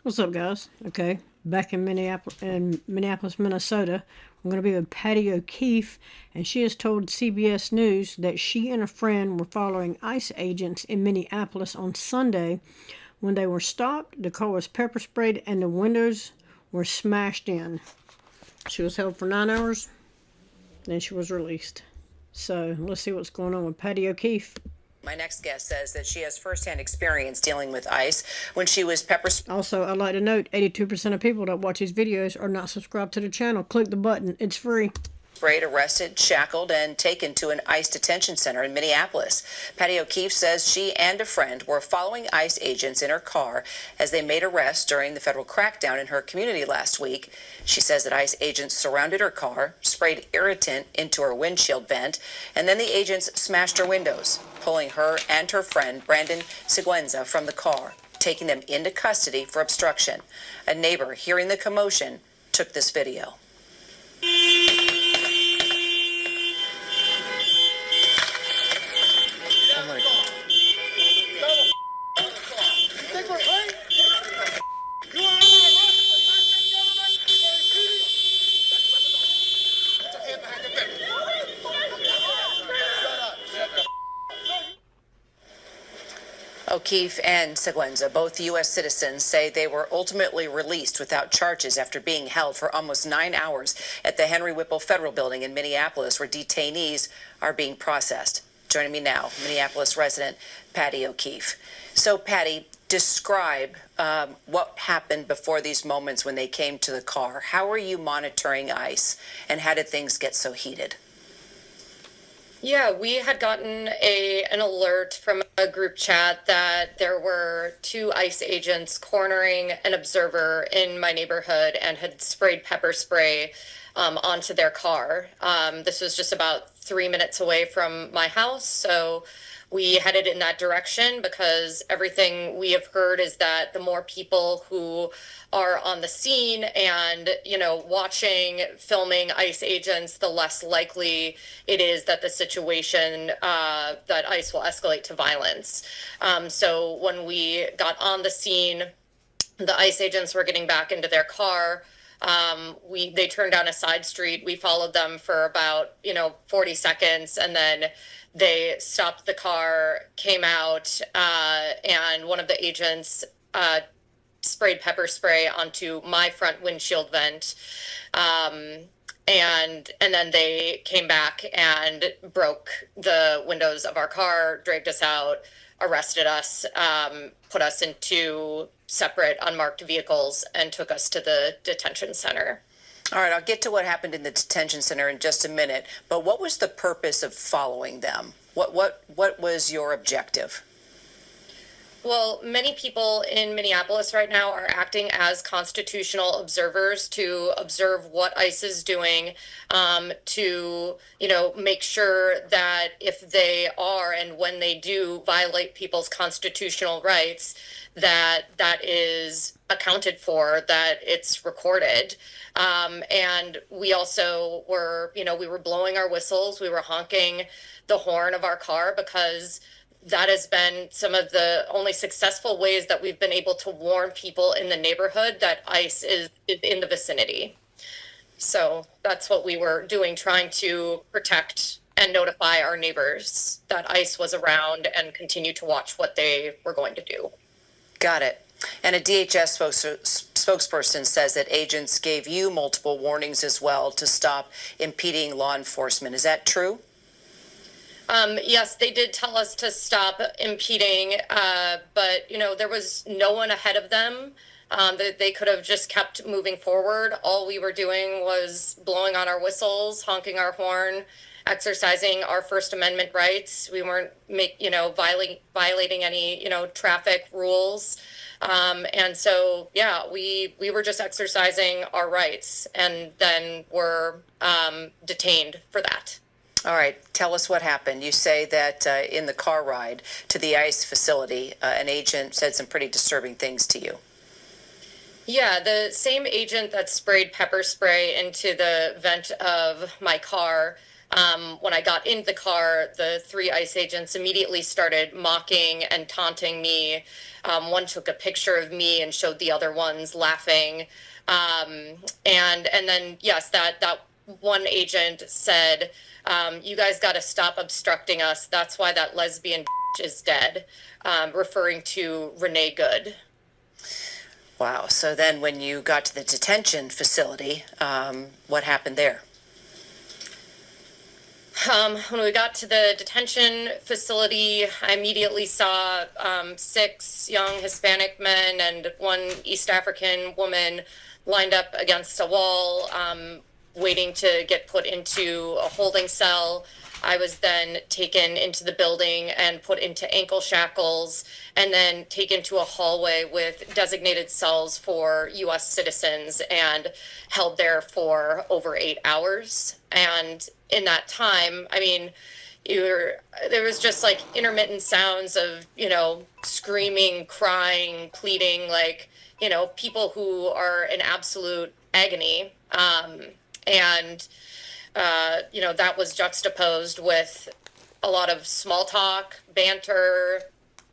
What's up, guys? Okay, back in Minneapolis, Minnesota. I'm going to be with Patty O'Keefe, and she has told CBS News that she and a friend were following ICE agents in Minneapolis on Sunday. When they were stopped, the car was pepper sprayed and the windows were smashed in. She was held for 9 hours, then she was released. So let's see what's going on with Patty O'Keefe. My next guest says that she has firsthand experience dealing with ICE when she was pepper sprayed. Also, I'd like to note 82% of people that watch these videos are not subscribed to the channel. Click the button, it's free. Arrested, shackled, and taken to an ICE detention center in Minneapolis. Patty O'Keefe says she and a friend were following ICE agents in her car as they made arrests during the federal crackdown in her community last week. She says that ICE agents surrounded her car, sprayed irritant into her windshield vent, and then the agents smashed her windows, pulling her and her friend, Brandon Seguenza, from the car, taking them into custody for obstruction. A neighbor, hearing the commotion, took this video. O'Keefe and Seguenza, both U.S. citizens, say they were ultimately released without charges after being held for almost 9 hours at the Henry Whipple Federal Building in Minneapolis, where detainees are being processed. Joining me now, Minneapolis resident Patty O'Keefe. So, Patty, describe what happened before these moments when they came to the car. How were you monitoring ICE, and how did things get so heated? Yeah, we had gotten an alert from a group chat that there were two ICE agents cornering an observer in my neighborhood and had sprayed pepper spray onto their car. This was just about 3 minutes away from my house, so we headed in that direction because everything we have heard is that the more people who are on the scene and, watching, filming ICE agents, the less likely it is that the situation, that ICE will escalate to violence. So when we got on the scene, the ICE agents were getting back into their car. They turned down a side street. We followed them for about, 40 seconds, and then they stopped the car, came out, and one of the agents sprayed pepper spray onto my front windshield vent. And then they came back and broke the windows of our car, dragged us out, arrested us, put us in two separate unmarked vehicles, and took us to the detention center. All right, I'll get to what happened in the detention center in just a minute, but what was the purpose of following them? What was your objective? Well, many people in Minneapolis right now are acting as constitutional observers to observe what ICE is doing, to, make sure that if they are and when they do violate people's constitutional rights, that is accounted for, that it's recorded. And we also were, we were blowing our whistles, we were honking the horn of our car because that has been some of the only successful ways that we've been able to warn people in the neighborhood that ICE is in the vicinity. So that's what we were doing, trying to protect and notify our neighbors that ICE was around and continue to watch what they were going to do. Got it. And a DHS spokesperson says that agents gave you multiple warnings as well to stop impeding law enforcement. Is that true? Yes, they did tell us to stop impeding, but, there was no one ahead of them. They could have just kept moving forward. All we were doing was blowing on our whistles, honking our horn, exercising our First Amendment rights. We weren't violating any, traffic rules. And so, yeah, we were just exercising our rights and then were detained for that. All right. Tell us what happened. You say that in the car ride to the ICE facility, an agent said some pretty disturbing things to you. Yeah, the same agent that sprayed pepper spray into the vent of my car When I got into the car, the three ICE agents immediately started mocking and taunting me. One took a picture of me and showed the other ones laughing. And then yes, that one agent said, "You guys got to stop obstructing us. That's why that lesbian is dead," referring to Renee Good. Wow. So then when you got to the detention facility, what happened there? When we got to the detention facility, I immediately saw 6 young Hispanic men and 1 East African woman lined up against a wall, waiting to get put into a holding cell. I was then taken into the building and put into ankle shackles and then taken to a hallway with designated cells for U.S. citizens and held there for over 8 hours. And in that time, I mean, there was just like intermittent sounds of, screaming, crying, pleading, like, people who are in absolute agony. And that was juxtaposed with a lot of small talk, banter,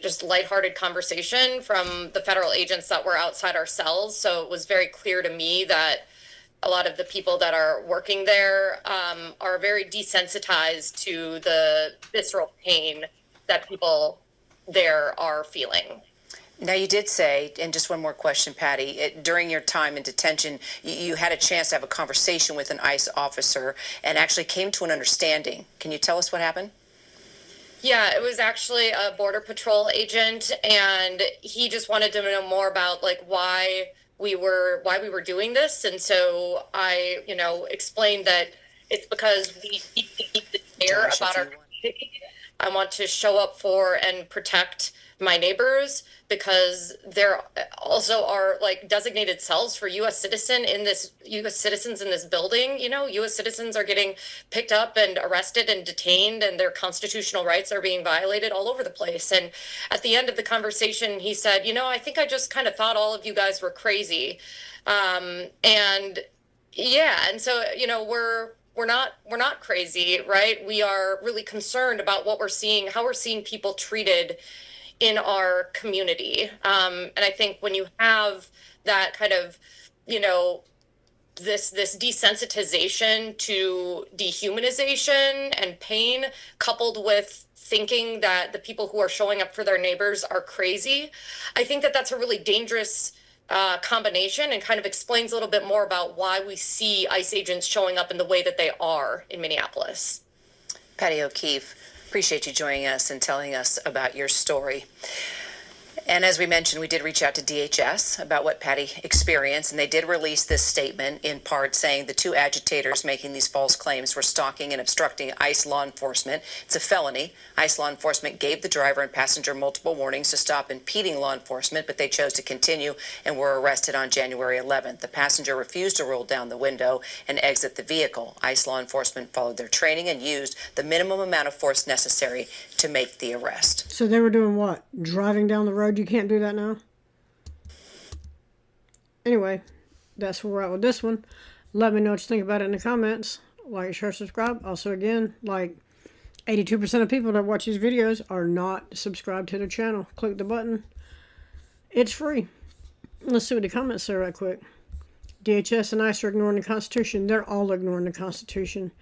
just lighthearted conversation from the federal agents that were outside our cells. So it was very clear to me that a lot of the people that are working there are very desensitized to the visceral pain that people there are feeling. Now, you did say, and just one more question, Patty, during your time in detention, you had a chance to have a conversation with an ICE officer and actually came to an understanding. Can you tell us what happened? Yeah, it was actually a Border Patrol agent, and he just wanted to know more about like why we were doing this. And so I, explained that it's because we need to keep the air about our community. I want to show up for and protect my neighbors because there also are like designated cells for U.S. citizens in this building. U.S. citizens are getting picked up and arrested and detained, and their constitutional rights are being violated all over the place. And at the end of the conversation, he said, "I think I just kind of thought all of you guys were crazy," and yeah, and so we're not crazy, right? We are really concerned about what we're seeing, how we're seeing people treated in our community. And I think when you have that kind of, this desensitization to dehumanization and pain, coupled with thinking that the people who are showing up for their neighbors are crazy, I think that that's a really dangerous combination, and kind of explains a little bit more about why we see ICE agents showing up in the way that they are in Minneapolis. Patty O'Keefe, appreciate you joining us and telling us about your story. And as we mentioned, we did reach out to DHS about what Patty experienced, and they did release this statement in part saying the 2 agitators making these false claims were stalking and obstructing ICE law enforcement. It's a felony. ICE law enforcement gave the driver and passenger multiple warnings to stop impeding law enforcement, but they chose to continue and were arrested on January 11th. The passenger refused to roll down the window and exit the vehicle. ICE law enforcement followed their training and used the minimum amount of force necessary to make the arrest. So they were doing what? Driving down the road? You can't do that now? Anyway, that's where we're at with this one. Let me know what you think about it in the comments. Like, share, subscribe. Also, again, like 82% of people that watch these videos are not subscribed to the channel. Click the button. It's free. Let's see what the comments say right quick. DHS and ICE are ignoring the Constitution. They're all ignoring the Constitution.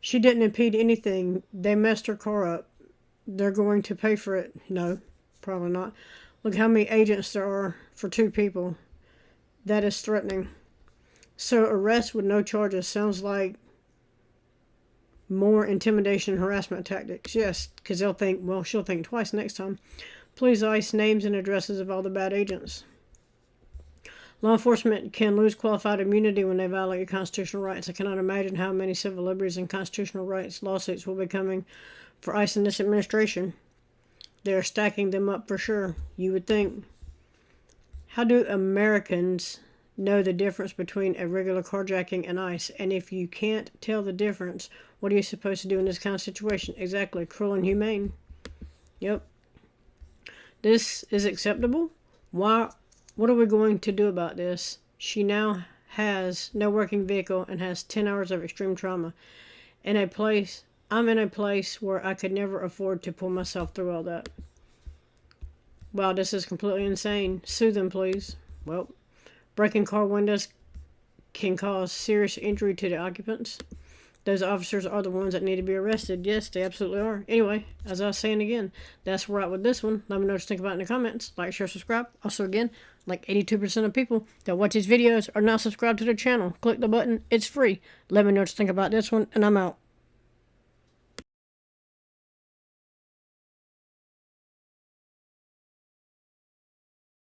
She didn't impede anything. They messed her car up. They're going to pay for it. No, probably not. Look how many agents there are for 2 people. That is threatening. So arrest with no charges sounds like more intimidation and harassment tactics. Yes, because they'll think, well, she'll think twice next time. Please ICE names and addresses of all the bad agents. Law enforcement can lose qualified immunity when they violate your constitutional rights. I cannot imagine how many civil liberties and constitutional rights lawsuits will be coming for ICE in this administration. They're stacking them up for sure, you would think. How do Americans know the difference between a regular carjacking and ICE? And if you can't tell the difference, what are you supposed to do in this kind of situation? Exactly, cruel and humane. Yep. This is acceptable? Why? What are we going to do about this? She now has no working vehicle and has 10 hours of extreme trauma. in a place, where I could never afford to pull myself through all that. Wow, this is completely insane. Sue them, please. Well, breaking car windows can cause serious injury to the occupants. Those officers are the ones that need to be arrested. Yes, they absolutely are. Anyway, as I was saying again, that's where we're at with this one. Let me know what you think about it in the comments. Like, share, subscribe. Also, again, like 82% of people that watch these videos are not subscribed to the channel. Click the button. It's free. Let me know what you think about this one, and I'm out.